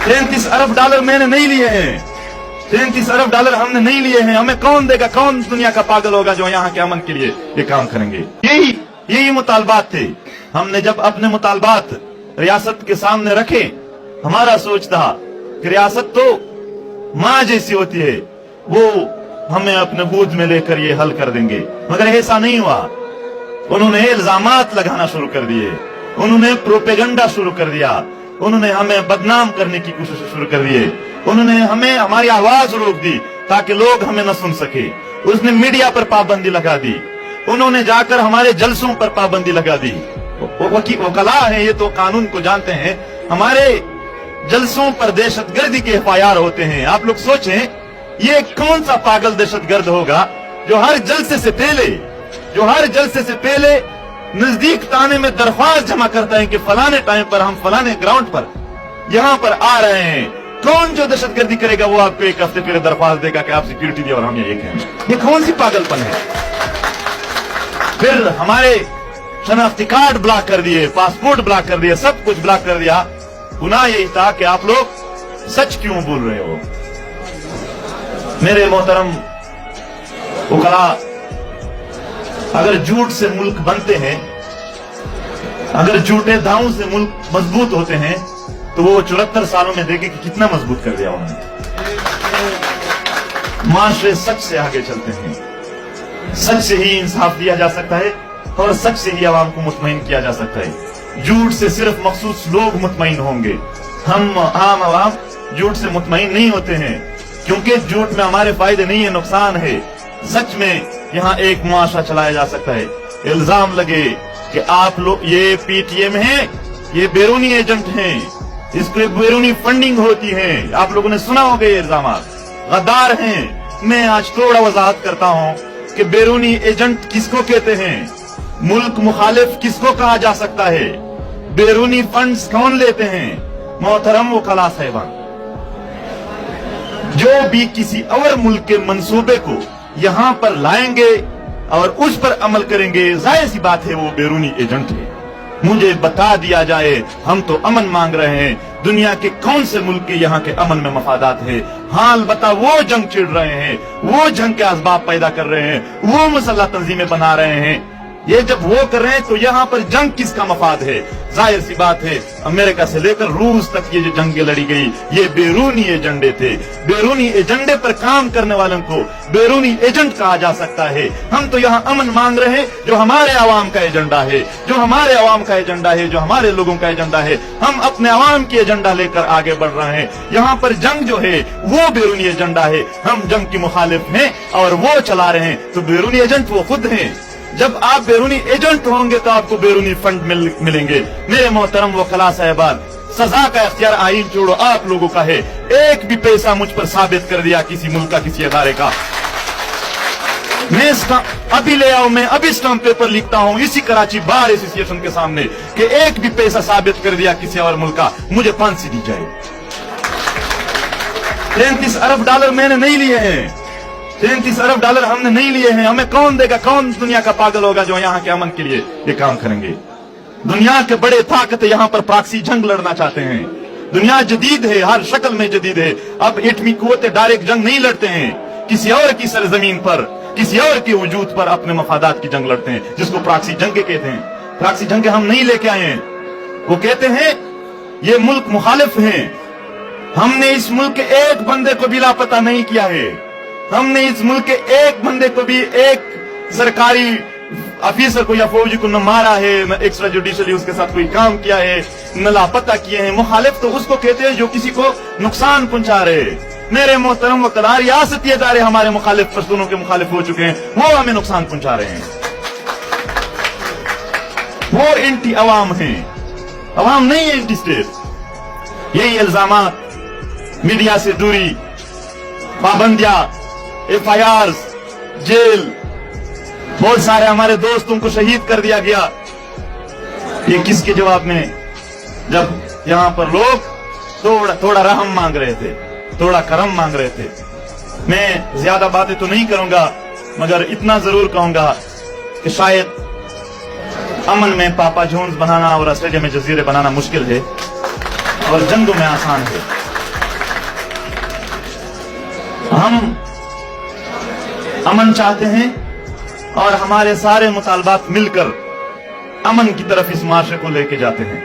$33 अरब मैंने नहीं लिए हैं, $33 अरब हमने नहीं लिए हैं। हमें कौन देगा? कौन दुनिया का पागल होगा जो यहाँ के अमन के लिए ये काम करेंगे? यही मुतालबात थे। हमने जब अपने मुतालबात रियासत के सामने रखे, हमारा सोच था कि रियासत तो माँ जैसी होती है, वो हमें अपने गोद में लेकर ये हल कर देंगे, मगर ऐसा नहीं हुआ। उन्होंने इल्जामात लगाना शुरू कर दिए, उन्होंने प्रोपेगेंडा शुरू कर दिया, उन्होंने हमें बदनाम करने की कोशिश शुरू कर दिए, उन्होंने हमें हमारी आवाज रोक दी ताकि लोग हमें न सुन सके। उसने मीडिया पर पाबंदी लगा दी, उन्होंने जाकर हमारे जलसों पर पाबंदी लगा दी। वकला है, ये तो कानून को जानते हैं। हमारे जलसों पर दहशतगर्दी के FIR होते हैं। आप लोग सोचें, ये कौन सा पागल दहशतगर्द होगा जो हर जलसे से पहले नजदीक ताने में दरख्वास्त जमा करता है कि फलाने टाइम पर हम फलाने ग्राउंड पर यहाँ पर आ रहे हैं। कौन जो दहशतगर्दी करेगा वो आपको एक हफ्ते पहले दरख्वास्त देगा कि आप सिक्योरिटी दिए और हम ये कहें। ये कौन सी पागलपन है? फिर हमारे शनाख्ती कार्ड ब्लॉक कर दिए, पासपोर्ट ब्लॉक कर दिए, सब कुछ ब्लॉक कर दिया। गुनाह यही था कि आप लोग सच क्यों बोल रहे हो? मेरे मोहतरम वकला, अगर झूठ से मुल्क बनते हैं, अगर झूठे दावों से मुल्क मजबूत होते हैं, तो वो 74 सालों में देखे कि कितना मजबूत कर दिया उन्होंने। माशरे सच से आगे चलते हैं, सच से ही इंसाफ दिया जा सकता है और सच से ही आवाम को मुतमईन किया जा सकता है। झूठ से सिर्फ मखसूस लोग मुतमईन होंगे, हम आम आवाम झूठ से मुतमईन नहीं होते हैं, क्योंकि झूठ में हमारे फायदे नहीं है, नुकसान है। सच में यहाँ एक मुआशरा चलाया जा सकता है। इल्जाम लगे कि आप लोग ये PTM है, ये बैरूनी एजेंट हैं, इसको बैरूनी फंडिंग होती है। आप लोगों ने सुना होगा ये इल्जाम, गद्दार हैं। मैं आज थोड़ा वजाहत करता हूँ कि बैरूनी एजेंट किसको कहते हैं, मुल्क मुखालिफ किसको कहा जा सकता है, बैरूनी फंड्स कौन लेते हैं। मोहतरम वकला साहिबान, जो भी किसी और मुल्क के मंसूबे को यहाँ पर लाएंगे और उस पर अमल करेंगे, जाहिर सी बात है वो बैरूनी एजेंट है। मुझे बता दिया जाए, हम तो अमन मांग रहे हैं, दुनिया के कौन से मुल्क के यहाँ के अमन में मफादात है? हाल बता, वो जंग छिड़ रहे हैं, वो जंग के असबाब पैदा कर रहे हैं, वो मुसल्लह तंजीमें बना रहे हैं। ये जब वो कर रहे हैं तो यहाँ पर जंग किसका मफाद है? जाहिर सी बात है, अमेरिका से लेकर रूस तक ये जो जंगें लड़ी गई, ये बैरूनी एजेंडे थे। बैरूनी एजेंडे पर काम करने वालों को बैरूनी एजेंट कहा जा सकता है। हम तो यहाँ अमन मांग रहे हैं, जो हमारे आवाम का एजेंडा है, जो हमारे आवाम का एजेंडा है, जो हमारे लोगों का एजेंडा है। हम अपने आवाम की एजेंडा लेकर आगे बढ़ रहे हैं। यहाँ पर जंग जो है वो बैरूनी एजेंडा है, हम जंग की मुखालिफ हैं और वो चला रहे हैं, तो बैरूनी एजेंट वो खुद हैं। जब आप बैरूनी एजेंट होंगे तो आपको बैरूनी फंड मिलेंगे। मेरे मोहतरम वकला साहिबान, सजा का इख्तियार आइन छोड़ो आप लोगों का है। एक भी पैसा मुझ पर साबित कर दिया किसी मुल्क का, किसी अदारे का, मैं अभी ले आओ, मैं अभी स्टाम्प पेपर लिखता हूँ इसी कराची बार एसोसिएशन के सामने कि एक भी पैसा साबित कर दिया किसी और मुल्क का, मुझे फांसी दी जाए। $33 अरब मैंने नहीं लिए हैं, $33 अरब हमने नहीं लिए हैं। हमें कौन देगा? कौन दुनिया का पागल होगा जो यहाँ के अमन के लिए ये काम करेंगे? दुनिया के बड़े ताकत यहाँ पर प्रॉक्सी जंग लड़ना चाहते हैं। दुनिया जदीद है, हर शक्ल में जदीद है। अब एटमी कुव्वतें डायरेक्ट जंग नहीं लड़ते हैं, किसी और की सरजमीन पर, किसी और के वजूद पर अपने मफादात की जंग लड़ते हैं, जिसको प्रॉक्सी जंग कहते हैं। प्रॉक्सी जंग हम नहीं लेके आए हैं। वो कहते हैं ये मुल्क मुखालिफ हैं, हमने इस मुल्क के एक बंदे को भी लापता नहीं किया है, हमने इस मुल्क के एक बंदे को भी, एक सरकारी अफीसर को या फौजी को न मारा है, न एक्स्ट्रा जुडिशली उसके साथ कोई काम किया है, न लापता किए हैं। मुखालिफ तो उसको कहते हैं जो किसी को नुकसान पहुंचा रहे। मेरे मोहतरम वकला, रियासती इदारे हमारे मुखालिफ पश्तूनों के मुखालिफ हो चुके हैं, वो हमें नुकसान पहुंचा रहे हैं, वो एंटी अवाम है, अवाम नहीं है एंटी स्टेट। यही इल्जामात, मीडिया से दूरी, पाबंदियां, FIRs, जेल, बहुत सारे हमारे दोस्तों को शहीद कर दिया गया। ये किसके जवाब में? जब यहाँ पर लोग थोड़ा रहम मांग रहे थे, थोड़ा करम मांग रहे थे। मैं ज्यादा बातें तो नहीं करूंगा, मगर इतना जरूर कहूंगा कि शायद अमन में पापा जोन्स बनाना और ऑस्ट्रेलिया में जजीरे बनाना मुश्किल है और जंगों में आसान है। ہم امن چاہتے ہیں اور ہمارے سارے مطالبات مل کر امن کی طرف اس معاشرے کو لے کے جاتے ہیں.